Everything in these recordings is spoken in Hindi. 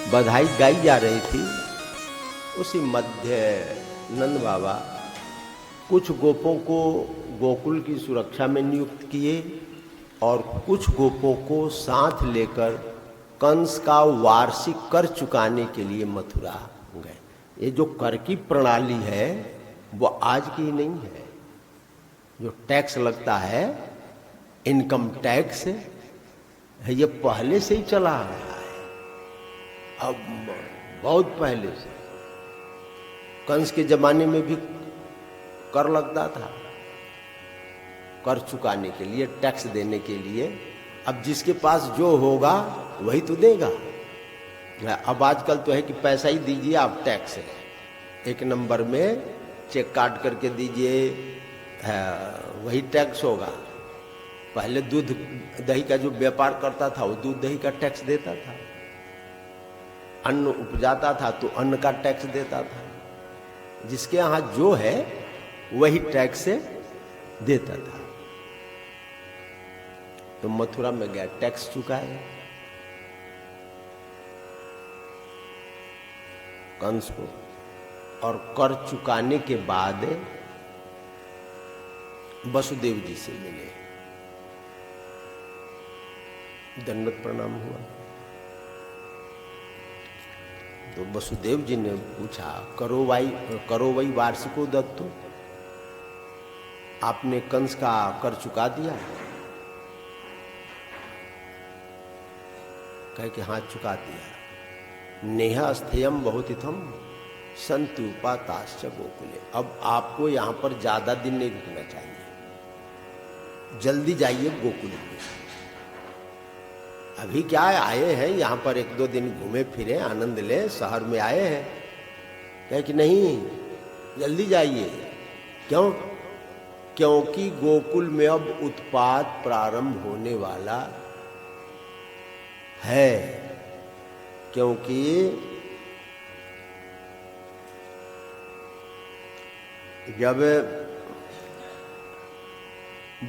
बधाई गाई जा रही थी। उसी मध्य नंद बाबा कुछ गोपों को गोकुल की सुरक्षा में नियुक्त किए और कुछ गोपों को साथ लेकर कंस का वार्षिक कर चुकाने के लिए मथुरा गए। ये जो कर की प्रणाली है वो आज की नहीं है। जो टैक्स लगता है, इनकम टैक्स, ये पहले से ही चला आ रहा है। अब बहुत पहले से कंस के जमाने में भी कर लगता था, कर चुकाने के लिए, टैक्स देने के लिए। अब जिसके पास जो होगा वही तो देगा। अब आजकल तो है कि पैसा ही दीजिए, आप टैक्स है, एक नंबर में चेक काट करके दीजिए, वही टैक्स होगा। पहले दूध दही का जो व्यापार करता था वो दूध दही का टैक्स देता था, अन्न उपजाता था तो अन्न का टैक्स देता था। जिसके यहाँ जो है वही टैक्स देता था। तो मथुरा में गया, टैक्स चुकाया कंस को, और कर चुकाने के बाद वसुदेव जी से मिले, दंडवत प्रणाम हुआ। तो वसुदेव जी ने पूछा, करो वही वार्षिको दत्तो, आपने कंस का कर चुका दिया? कहे कि हाँ चुका दिया। नेहा स्थेयम बहुतिथम संतु उपाताश्च गोकुले। अब आपको यहां पर ज्यादा दिन नहीं रुकना चाहिए, जल्दी जाइए गोकुल में। अभी क्या आए हैं यहाँ पर, एक दो दिन घूमे फिरे, आनंद लें, शहर में आए हैं। कहे कि नहीं, जल्दी जाइए। क्यों? क्योंकि गोकुल में अब उत्पात प्रारंभ होने वाला है। क्योंकि जब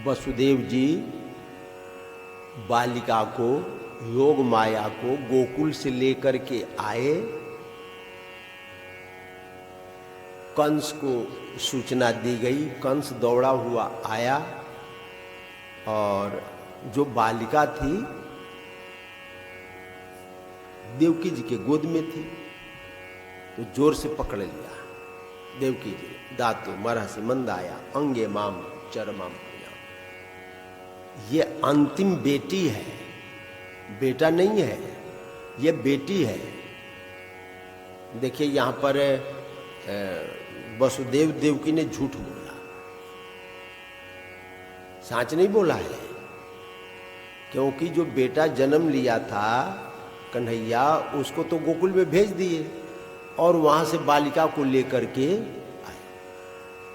वसुदेव जी बालिका को, योग माया को गोकुल से लेकर के आए, कंस को सूचना दी गई। कंस दौड़ा हुआ आया और जो बालिका थी देवकी जी के गोद में थी, तो जोर से पकड़ लिया देवकी जी। दातु मरहसी मंदाया अंगे माम चरमाम। ये अंतिम बेटी है, बेटा नहीं है, ये बेटी है। देखिए यहां पर वसुदेव देवकी ने झूठ बोला, सच नहीं बोला है। क्योंकि जो बेटा जन्म लिया था कन्हैया, उसको तो गोकुल में भेज दिए और वहां से बालिका को लेकर के आए।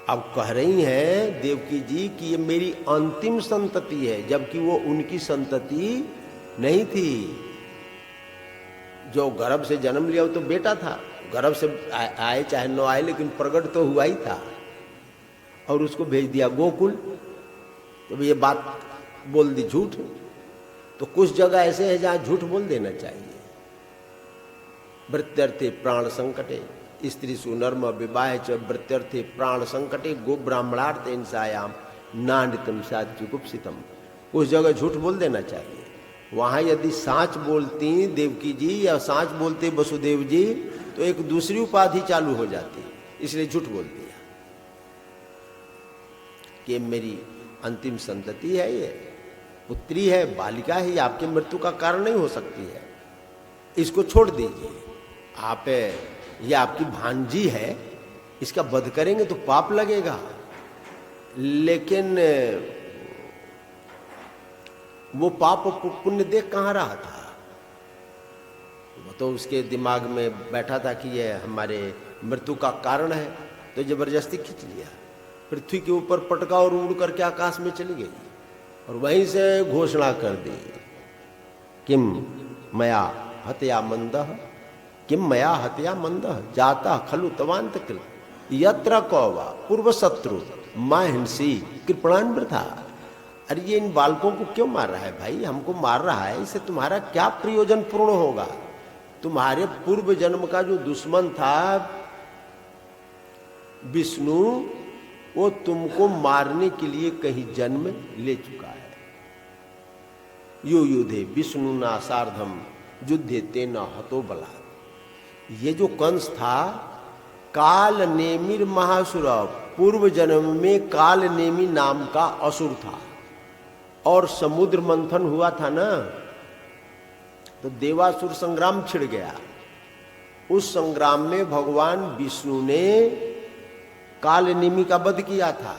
अब कह रही हैं देवकी जी कि ये मेरी अंतिम संतति है, जबकि वो उनकी संतति नहीं थी। जो गर्भ से जन्म लिया वो तो बेटा था, गर्भ से आए चाहे न आए, लेकिन प्रकट तो हुआ ही था। और उसको भेज दिया गोकुल। तो ये बात बोल दी झूठ। तो कुछ जगह ऐसे है जहां झूठ बोल देना चाहिए। वृत्यर्थे प्राण संकटे स्त्री सुनर्म विवाह च वृत्यर्थे प्राण संकटे गो ब्राह्मणार्थ हिंसायाम नानितम सात्युकुप्सितम। उस जगह झूठ बोल देना चाहिए। वहां यदि साच बोलती देवकी जी या साच बोलते वसुदेव जी तो एक दूसरी उपाधि चालू हो जाती, इसलिए झूठ बोल दिया कि मेरी अंतिम संतति है, ये पुत्री है, बालिका है, ये आपकी मृत्यु का कारण नहीं हो सकती है, इसको छोड़ दीजिए। आप, ये आपकी भांजी है, इसका वध करेंगे तो पाप लगेगा। लेकिन वो पाप पुण्य देख कहाँ रहा था? वो तो उसके दिमाग में बैठा था कि ये हमारे मृत्यु का कारण है, तो जबरदस्ती खींच लिया, पृथ्वी के ऊपर पटका और उड़ करके आकाश में चली गई और वहीं से घोषणा कर दी, किम मया हत्या मंदः, किम मया हत्या मंदः जाता खलु तवांत कृत यत्र कौवा पूर्व शत्रु मां हिंसी कृपणान वृथा। अरे ये इन बालकों को क्यों मार रहा है भाई? हमको मार रहा है, इससे तुम्हारा क्या प्रयोजन पूर्ण होगा? तुम्हारे पूर्व जन्म का जो दुश्मन था विष्णु, वो तुमको मारने के लिए कहीं जन्म ले चुका है। यो युधे विष्णु ना सार्धम युद्धे तेना हतो बला। ये जो कंस था काल नेमिर महासुर, पूर्व जन्म में काल नेमी नाम का असुर था, और समुद्र मंथन हुआ था ना, तो देवासुर संग्राम छिड़ गया। उस संग्राम में भगवान विष्णु ने कालनेमी का वध किया था,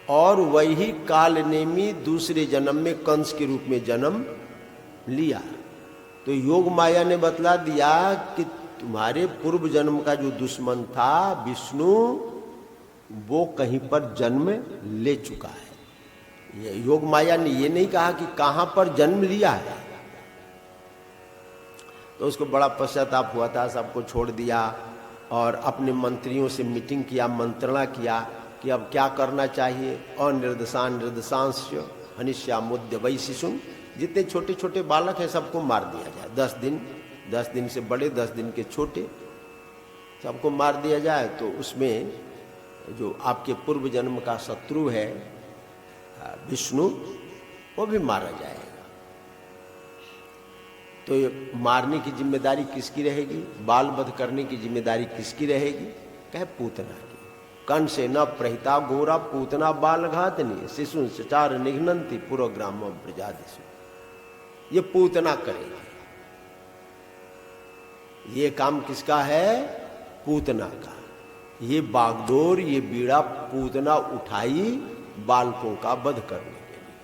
और वही कालनेमी दूसरे जन्म में कंस के रूप में जन्म लिया। तो योग माया ने बतला दिया कि तुम्हारे पूर्व जन्म का जो दुश्मन था विष्णु, वो कहीं पर जन्म ले चुका है। ये योग माया ने ये नहीं कहा कि कहां पर जन्म लिया है। तो उसको बड़ा पश्चाताप हुआ था, सबको छोड़ दिया और अपने मंत्रियों से मीटिंग किया, मंत्रणा किया कि अब क्या करना चाहिए। अनिर्दशान निर्दशांश हनिष्यामुद्य वै शिशुन, जितने छोटे छोटे बालक हैं सबको मार दिया जाए। 10 दिन से बड़े, 10 दिन के छोटे, सबको मार दिया जाए। तो उसमें जो आपके पूर्व जन्म का शत्रु है विष्णु, वो भी मारा जाएगा। तो ये मारने की जिम्मेदारी किसकी रहेगी, बाल वध करने की जिम्मेदारी किसकी रहेगी? कहे पूतना की। कन से न प्रहिता गोरा पूतना बाल घातनी शिशु सचार निघ्नंती पूर्व ग्राम प्रजादिशु। ये पूतना करेगी। ये काम किसका है? पूतना का। ये बागडोर, ये बीड़ा पूतना उठाई बालकों का वध करने के लिए,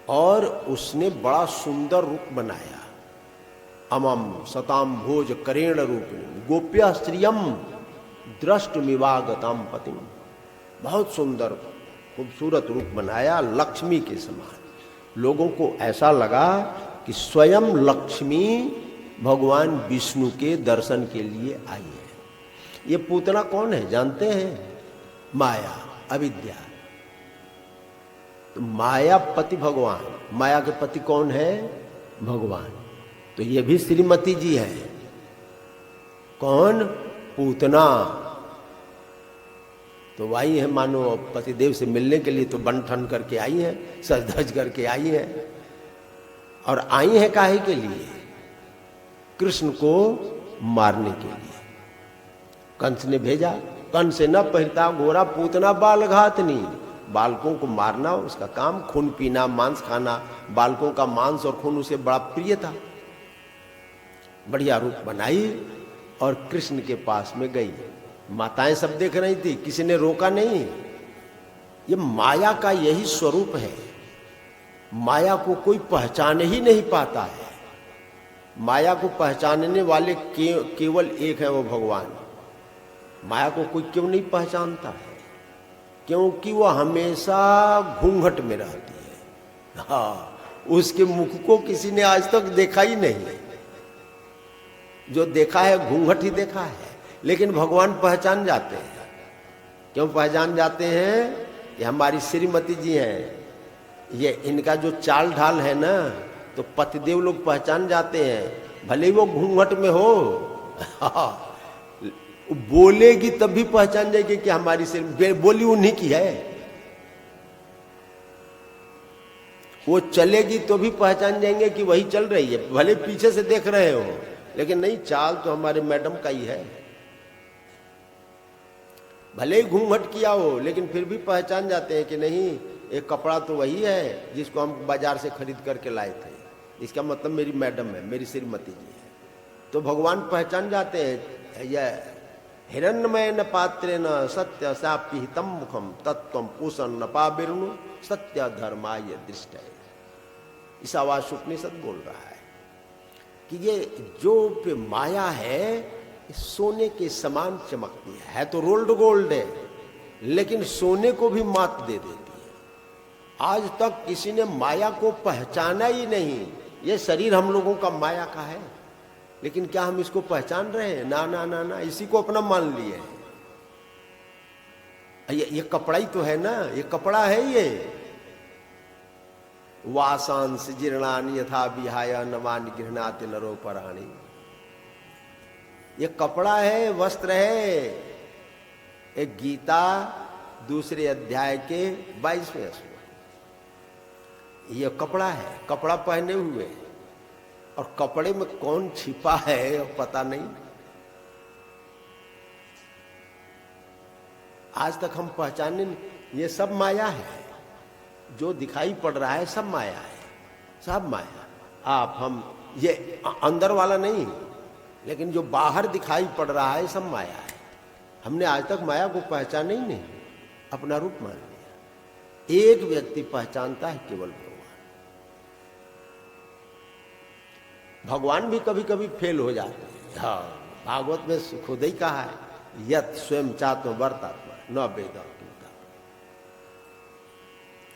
और उसने बड़ा सुंदर रूप बनाया। अमम सताम भोज करेण रूपिणी गोप्य स्त्रियम दृष्टमिवागतम पतिम। बहुत सुंदर खूबसूरत रूप बनाया, लक्ष्मी के समान। लोगों को ऐसा लगा कि स्वयं लक्ष्मी भगवान विष्णु के दर्शन के लिए आई है। ये पूतना कौन है जानते हैं? माया, अविद्या। तो माया पति भगवान, माया के पति कौन है? भगवान। तो ये भी श्रीमती जी है। कौन? पूतना। तो वही है, मानो पतिदेव से मिलने के लिए तो बन ठन करके आई है, सज धज करके आई है। और आई है काहे के लिए? कृष्ण को मारने के लिए। कंस ने भेजा, कंस से न पहिता गोरा पूतना बाल घातनी। बालकों को मारना उसका काम, खून पीना, मांस खाना, बालकों का मांस और खून उसे बड़ा प्रिय था। बढ़िया रूप बनाई और कृष्ण के पास में गई। माताएं सब देख रही थी, किसी ने रोका नहीं। ये माया का यही स्वरूप है। माया को कोई पहचान ही नहीं पाता है। माया को पहचानने वाले केवल एक है, वो भगवान। माया को कोई क्यों नहीं पहचानता है? क्योंकि वो हमेशा घूंघट में रहती है। हाँ, उसके मुख को किसी ने आज तक देखा ही नहीं। जो देखा है घूंघट ही देखा है। लेकिन भगवान पहचान जाते हैं। क्यों पहचान जाते हैं? ये हमारी श्रीमती जी हैं, ये इनका जो चाल ढाल है ना, तो पतिदेव लोग पहचान जाते हैं, भले ही वो घूंघट में हो। बोलेगी तब भी पहचान जाएगी कि हमारी श्री, बोली उन्हीं की है। वो चलेगी तो भी पहचान जाएंगे कि वही चल रही है, भले पीछे से देख रहे हो, लेकिन नहीं, चाल तो हमारे मैडम का ही है। भले ही घूंघट किया हो, लेकिन फिर भी पहचान जाते हैं कि नहीं, एक कपड़ा तो वही है जिसको हम बाजार से खरीद करके लाए थे। इसका मतलब मेरी मैडम है, मेरी श्रीमती जी है। तो भगवान पहचान जाते हैं। यह हिरण्मय न पात्रे न सत्य सापिहितम मुखम तत्वम पूषण न पाबिर्नु सत्य धर्माय दृष्ट। ईशावास उपनिषद बोल रहा है कि ये जो माया है सोने के समान चमकती है तो रोल्ड गोल्ड है, लेकिन सोने को भी मात दे देती है। आज तक किसी ने माया को पहचाना ही नहीं। ये शरीर हम लोगों का माया का है, लेकिन क्या हम इसको पहचान रहे हैं? ना ना ना ना, इसी को अपना मान लिए हैं। ये कपड़ा ही तो है ना, ये कपड़ा है। ये वासांस जीर्णानि यथा विहाय नवानि गृह्णाति नरो पराणि। ये कपड़ा है, वस्त्र है। एक गीता दूसरे अध्याय के 22वें श्लोक, ये कपड़ा है, कपड़ा पहने हुए, और कपड़े में कौन छिपा है पता नहीं। आज तक हम पहचाने नहीं, ये सब माया है। जो दिखाई पड़ रहा है सब माया है, सब माया। आप हम ये अंदर वाला नहीं, लेकिन जो बाहर दिखाई पड़ रहा है सब माया है। हमने आज तक माया को पहचाना ही नहीं, अपना रूप मान लिया। एक व्यक्ति पहचानता है, केवल भगवान। भगवान भी कभी कभी फेल हो जाते हैं। हाँ, भागवत में खुद ही कहा है, यत स्वयं चात्म वर्तात्मा न वेद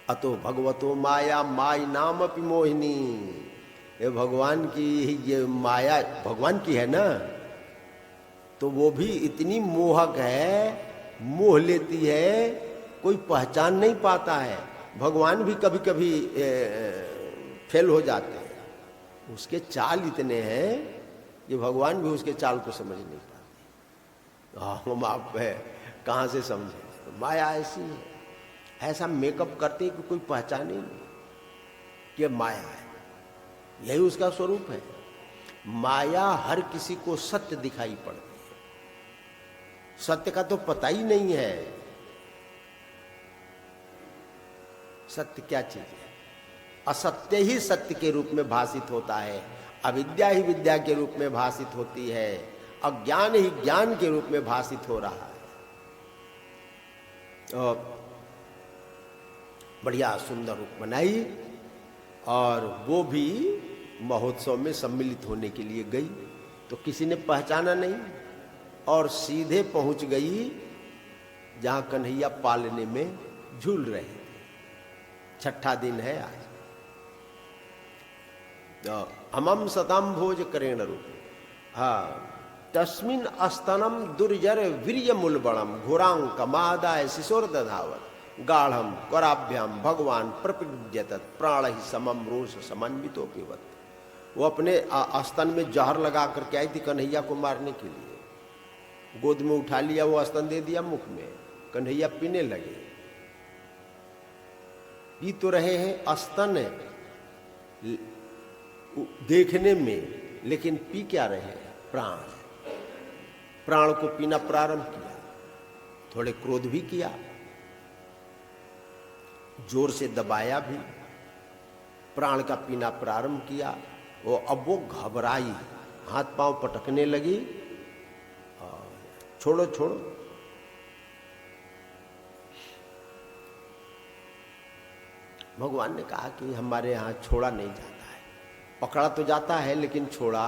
अतो भगवतो माया माई नाम अपि मोहिनी। ये भगवान की, ये माया भगवान की है ना, तो वो भी इतनी मोहक है, मोह लेती है, कोई पहचान नहीं पाता है। भगवान भी कभी कभी फेल हो जाते हैं। उसके चाल इतने हैं कि भगवान भी उसके चाल को समझ नहीं पाते। हम आप कहाँ से समझे? तो माया ऐसी है, ऐसा मेकअप करते कि कोई पहचाने नहीं कि माया है। यही उसका स्वरूप है। माया हर किसी को सत्य दिखाई पड़ती है, सत्य का तो पता ही नहीं है। सत्य क्या चीज है? असत्य ही सत्य के रूप में भाषित होता है, अविद्या ही विद्या के रूप में भाषित होती है, अज्ञान ही ज्ञान के रूप में भाषित हो रहा है। और बढ़िया सुंदर रूप बनाई, और वो भी महोत्सव में सम्मिलित होने के लिए गई, तो किसी ने पहचाना नहीं, और सीधे पहुंच गई जहां कन्हैया पालने में झूल रहे थे। छठा दिन है आज। तो अमम सतम भोज करेण रूप, हाँ, तस्मिन अस्तनम दुर्जर वीर्य मूलबणम घोरांक मादाय शिशोर दधावत गाढ़म कराभ्याम भगवान प्रपीड्यत प्राण ही समम रोष समन्वितो पिबत। वो अपने स्तन में जहर लगा करके आई थी कन्हैया को मारने के लिए। गोद में उठा लिया, वो स्तन दे दिया मुख में, कन्हैया पीने लगे। पी तो रहे हैं स्तन देखने में, लेकिन पी क्या रहे हैं? प्राण। प्राण को पीना प्रारंभ किया, थोड़े क्रोध भी किया, जोर से दबाया भी, प्राण का पीना प्रारंभ किया। अब वो घबराई, हाथ पांव पटकने लगी, छोड़ो छोड़ो। भगवान ने कहा कि हमारे यहां छोड़ा नहीं जाता है, पकड़ा तो जाता है लेकिन छोड़ा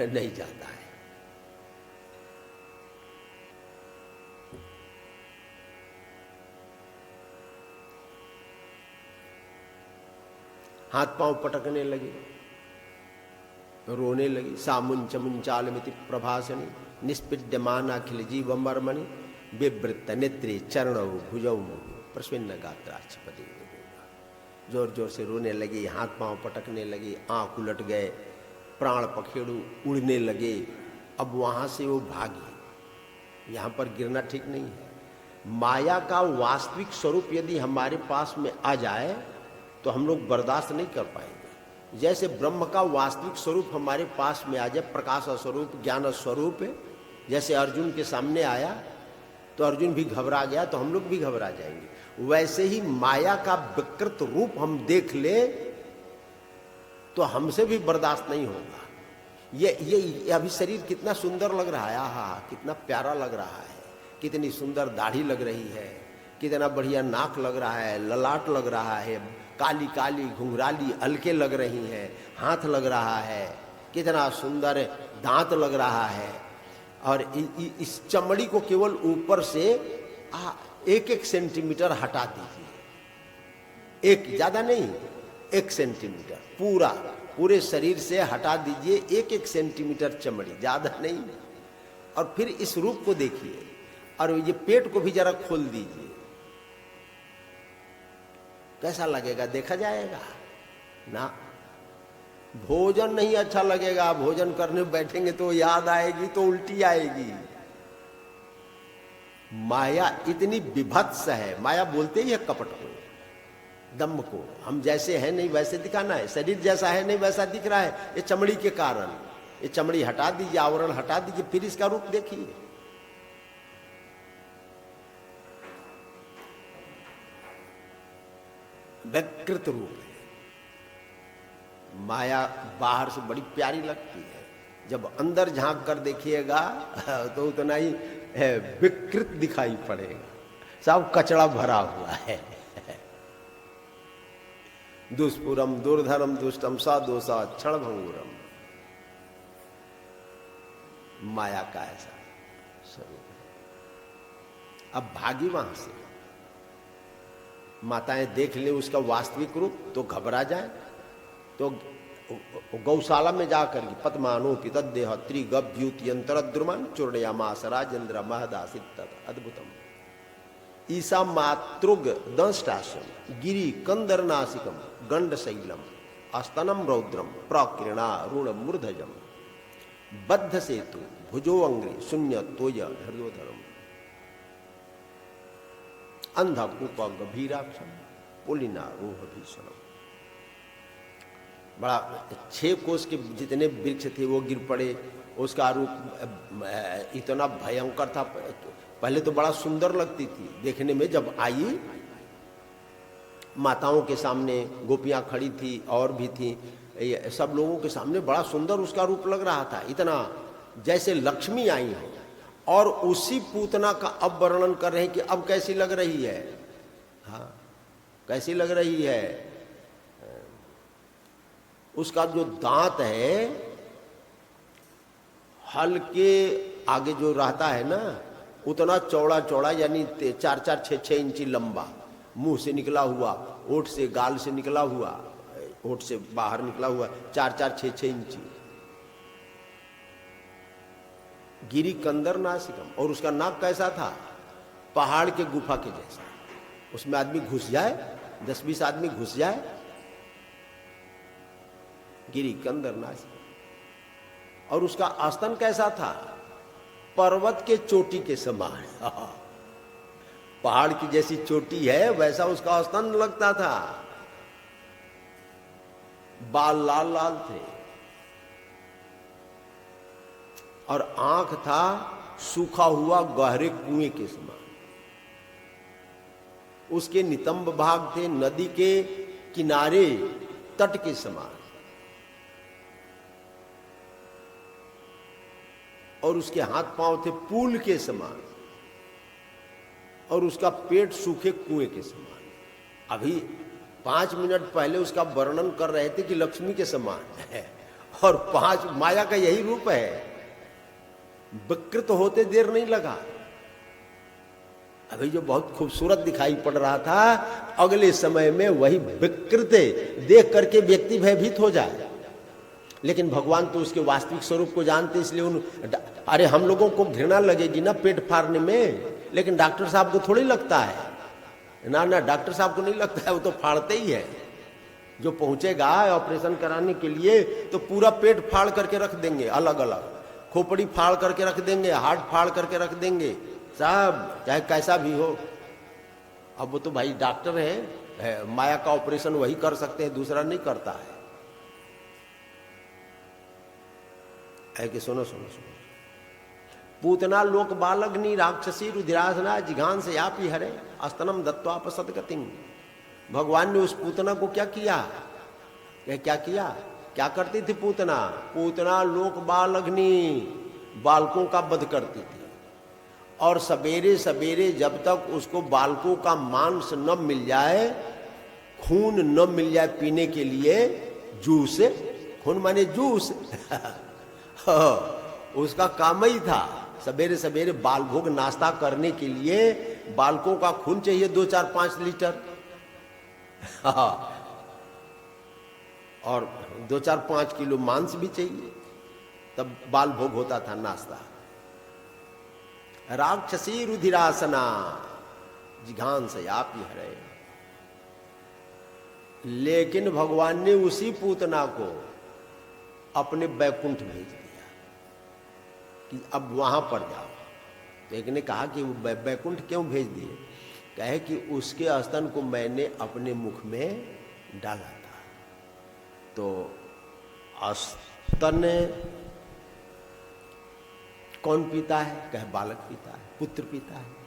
नहीं जाता है। हाथ पांव पटकने लगे, रोने लगी। सामुंच मुंचालमिति प्रभासनी निष्पिड्यमान अखिल जीव मर्मणि विवृत्त नेत्रे चरणौ भुजौ प्रस्विन्न गात्राक्षपति। जोर जोर से रोने लगी, हाथ पांव पटकने लगी, आंख उलट गए, प्राण पखेड़ू उड़ने लगे। अब वहां से वो भागी। यहां पर गिरना ठीक नहीं है। माया का वास्तविक स्वरूप यदि हमारे पास में आ जाए तो हम लोग बर्दाश्त नहीं कर पाएंगे। जैसे ब्रह्म का वास्तविक स्वरूप हमारे पास में आ जाए, प्रकाश स्वरूप, ज्ञान स्वरूप, जैसे अर्जुन के सामने आया तो अर्जुन भी घबरा गया, तो हम लोग भी घबरा जाएंगे। वैसे ही माया का विकृत रूप हम देख ले तो हमसे भी बर्दाश्त नहीं होगा। ये अभी शरीर कितना सुंदर लग रहा है, आहा कितना प्यारा लग रहा है, कितनी सुंदर दाढ़ी लग रही है, कितना बढ़िया नाक लग रहा है, ललाट लग रहा है, काली काली घुंघराली अलके लग रही हैं, हाथ लग रहा है, कितना सुंदर दांत लग रहा है। और इस चमड़ी को केवल ऊपर से 1-1 सेंटीमीटर हटा दीजिए, एक ज्यादा नहीं, 1 सेंटीमीटर पूरे शरीर से हटा दीजिए, 1-1 सेंटीमीटर चमड़ी, ज्यादा नहीं। और फिर इस रूप को देखिए, और ये पेट को भी जरा खोल दीजिए, कैसा लगेगा? देखा जाएगा ना। भोजन नहीं अच्छा लगेगा, भोजन करने बैठेंगे तो याद आएगी तो उल्टी आएगी। माया इतनी विभत्स है, माया बोलते ही है कपट को, दम्भ को। हम जैसे हैं नहीं वैसे दिखाना है, शरीर जैसा है नहीं वैसा दिख रहा है, ये चमड़ी के कारण। ये चमड़ी हटा दीजिए, आवरण हटा दीजिए, फिर इसका रूप देखिए। विकृत रूप है। माया बाहर से बड़ी प्यारी लगती है, जब अंदर झांक कर देखिएगा तो उतना ही विकृत दिखाई पड़ेगा, सब कचड़ा भरा हुआ है। दुष्पुरम दुर्धरम दुष्टम सा दोषा क्षण भंगुरम, माया का ऐसा स्वरूप है। अब भागी वहां से, माताएं देख ले उसका वास्तविक रूप तो घबरा जाए, तो गौशाला में जाकर के पद्मानोपि तद्देह त्रिगभ्युत्यंतरद्रुमन चूर्णयामास राजेंद्र महदासित अद्भुतम। ईसा मातृग दंष्टाशम गिरी कंदरनासिकम गंडशैलम अस्तनम रौद्रम प्रकीर्णा ऋण मूर्धजम बद्ध सेतु भुजो अंग्री शून्य तोय हृदोधरम अंधकूप गभीराक्षम पुलिना रोह भीषणम। बड़ा 6 कोस के जितने वृक्ष थे वो गिर पड़े, उसका रूप इतना भयंकर था। पहले तो बड़ा सुंदर लगती थी देखने में, जब आई माताओं के सामने गोपियां खड़ी थी और भी थी, सब लोगों के सामने बड़ा सुंदर उसका रूप लग रहा था, इतना जैसे लक्ष्मी आई हो। और उसी पूतना का अब वर्णन कर रहे हैं कि अब कैसी लग रही है। हाँ, कैसी लग रही है। उसका जो दांत है हल्के आगे जो रहता है ना, उतना चौड़ा चौड़ा, यानी 4-4, 6-6 इंची लंबा, मुंह से निकला हुआ, ओठ से गाल से निकला हुआ, ओठ से बाहर निकला हुआ 4-4, 6-6 इंची। गिरी कंदर नासिकम, और उसका नाक कैसा था, पहाड़ के गुफा के जैसा। उसमें आदमी घुस जाए, 10-20 आदमी घुस जाए। गिरी कंदर नासिकम। और उसका आस्तन कैसा था, पर्वत के चोटी के समान। पहाड़ की जैसी चोटी है वैसा उसका आस्तन लगता था। बाल लाल लाल थे और आंख था सूखा हुआ गहरे कुएं के समान। उसके नितंब भाग थे नदी के किनारे तट के समान। और उसके हाथ पांव थे पुल के समान। और उसका पेट सूखे कुएं के समान। अभी 5 मिनट पहले उसका वर्णन कर रहे थे कि लक्ष्मी के समान है, और 5 माया का यही रूप है। विकृत होते देर नहीं लगा। अभी जो बहुत खूबसूरत दिखाई पड़ रहा था, अगले समय में वही विकृत देख करके व्यक्ति भयभीत हो जाए। लेकिन भगवान तो उसके वास्तविक स्वरूप को जानते, इसलिए अरे हम लोगों को घृणा लगेगी ना पेट फाड़ने में, लेकिन डॉक्टर साहब को थोड़ी लगता है ना। ना, डॉक्टर साहब को नहीं लगता है, वो तो फाड़ते ही है। जो पहुंचेगा ऑपरेशन कराने के लिए तो पूरा पेट फाड़ करके रख देंगे, अलग अलग खोपड़ी फाड़ करके रख देंगे, हार्ट फाड़ करके रख देंगे, सब चाहे कैसा भी हो। अब वो तो भाई डॉक्टर है, माया का ऑपरेशन वही कर सकते हैं, दूसरा नहीं करता है। कि सुनो सुनो सुनो, पूतना लोक बालग्नि राक्षसी रुधिरासना जिघान से यापी हरे अस्तनम दत्वाप सदगतिं। भगवान ने उस पूतना को क्या किया, क्या किया, क्या करती थी पूतना? पूतना लोक बालग्नि, बालकों का वध करती थी। और सवेरे सवेरे जब तक उसको बालकों का मांस न मिल जाए, खून न मिल जाए पीने के लिए, जूस, खून माने जूस उसका काम ही था। सवेरे सवेरे बाल भोग नाश्ता करने के लिए बालकों का खून चाहिए 2, 4, 5 लीटर और 2, 4, 5 किलो मांस भी चाहिए, तब बाल भोग होता था नाश्ता। राक्षसी रुधिरासना जिघान से आप ही हरे। लेकिन भगवान ने उसी पूतना को अपने बैकुंठ भेज दिया कि अब वहां पर जाओ। तो एक ने कहा कि वो बैकुंठ क्यों भेज दिए? कहे कि उसके स्तन को मैंने अपने मुख में डाला था। तो स्तन कौन पीता है? कहे बालक पीता है, पुत्र पीता है।